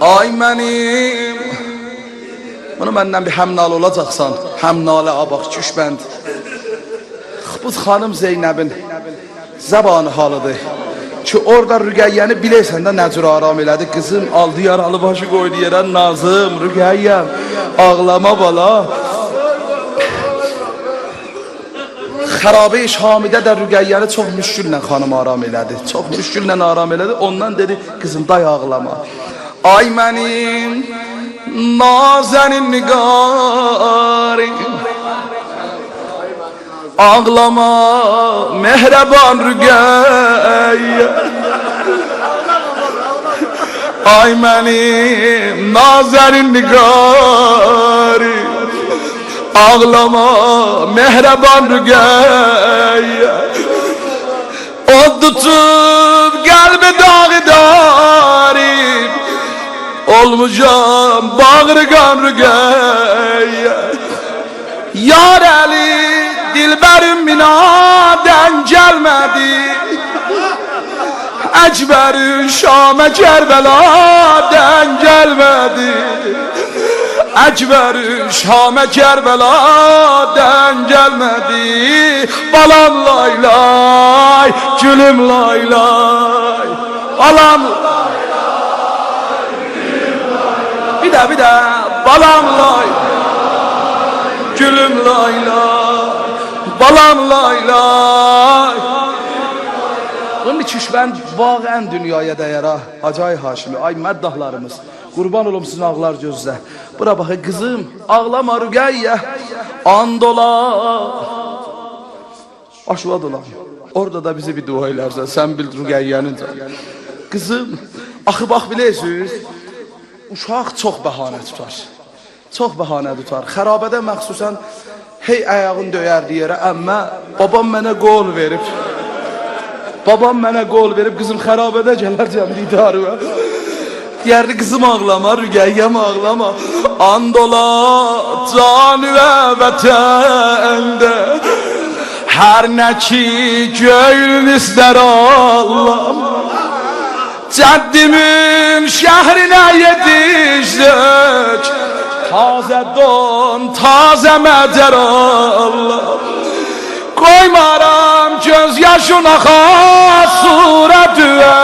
Ay mənim. Bunu məndən bir həmnalı olacaqsan. Həmnalı abaq Küşbənd. Bu xanım Zeynəbin zabanı halıdır. Ki orada Rüqəyyəni bilirsən də nə cür aram elədi. Qızım aldı yaralı başı qoydu yerə. Nazım, Rüqəyyəm, ağlama bala. Xarabə-i Şamidə də Rüqəyyəni çox müşküllə xanım aram elədi. Çox müşküllə aram elədi. Ondan dedi, qızım day ağlama. Ay mənim nazənin nigarim, ağlama mehreban Rüqəyyə. Ay mənim nazənin nigarim, ağlama mehreban Rüqəyyə. O tutub qəlbi dağıdarım, olmuşam bağırgan Rüqəyyə. Yar Əli dilbərim minadən gəlmədi, Əcbərin Şamə Kərbəladən gəlmədi, Əcbərin Şamə Kərbəladən gəlmədi. Balam laylay, gülüm laylay, balam laylay, gülüm laylay. Bir də balam laylay, gülüm laylay, balam laylay. Bunun Küşbənd vağən dünyaya dəyər ha. Hacı Haşimi, ay məddahlarımız, qurban olum sizin ağlar gözlə. Bura baxı qızım, ağlama Rüqəyyə, and ola, aşvad ola. Orada da bizi bir dua elərsən, sən bil Rüqəyyənin. Qızım, axı bax bilirsiniz, uşaq çox bəhanə tutar. Çox bəhanə tutar. Xərabədə məxsusən hey ayağın döyərdi yerə, əmmə babam mənə qol verib. Babam mənə qol verib, qızım xərabədə gələrcəm didarıma. Deyərdi qızım ağlama, Rüqəyyəm ağlama. And ola canı və vətəndə, hər nə ki gönlün istər Allahım. Cəddimin şəhrinə yetişdik, tazə don, tazə məcər Allahım. Koymaram göz yaşın axar surətüə,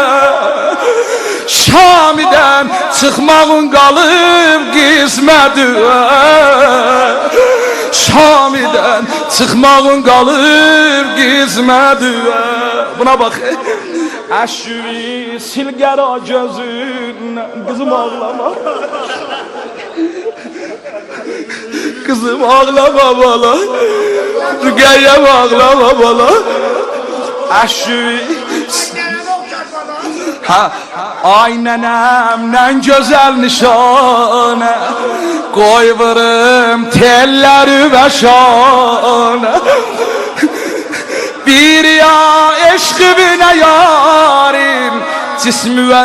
Şamidən çıxmağın qalıb qismətüə, Şamidən çıxmağın qalıb qismətüə. Buna bax, əşvi silgəra gözündən, qızım ağlama. Kızım ağlama bala, Rüqəyyəm ağlama bala. Əşvi ay nənəmdən gözəl nişanə, qoy vırım telləri və şanə. Bir ya eşqibinə yarim, cismüvə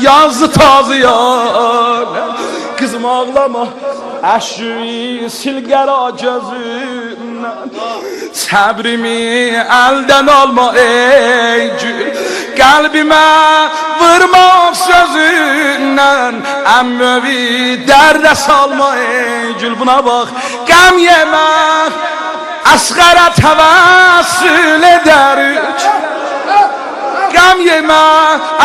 yazdı tazı yanə. Kızım ağlama, əşvi silgəra gözündən, səbrimi əldən alma ey gül. Qəlbimə vurma sözündən, əmmövi dərdə salma ey gül. Buna bax, qəm yemə, əsqərə təvəssül edərik. Qəm yemə,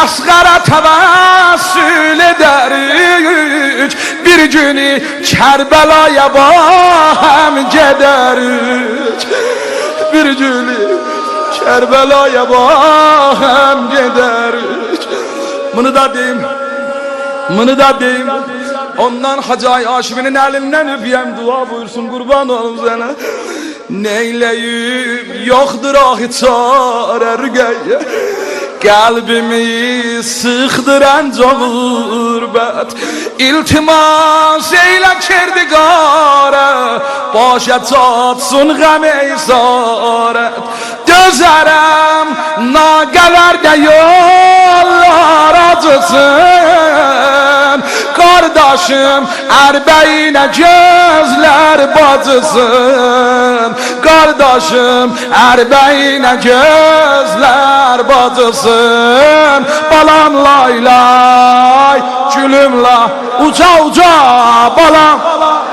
əsqərə təvəssül edərik. Bir günü Kərbəlaya bahem gedərik. Bir günü Kərbəlaya bahem gedərik. Bunu da deyim, bunu da deyim. Ondan Hacı Haşiminin əlindən öpəyəm, dua buyursun, qurban olun sənə. Neyləyib yoxdur ahi çarə Rüqəyyə, qəlbimi sıxdıran cəğurbət. İltimas eylə kirdiqarə, başa çatsın ғəm eysarət. Dözərəm naqəvərdə yollar acısın, qarda Qardaşım ərbəyinə gözlər bacısın. Qardaşım ərbəyinə gözlər bacısın. Balam lay lay, gülüm lay, uca uca balam.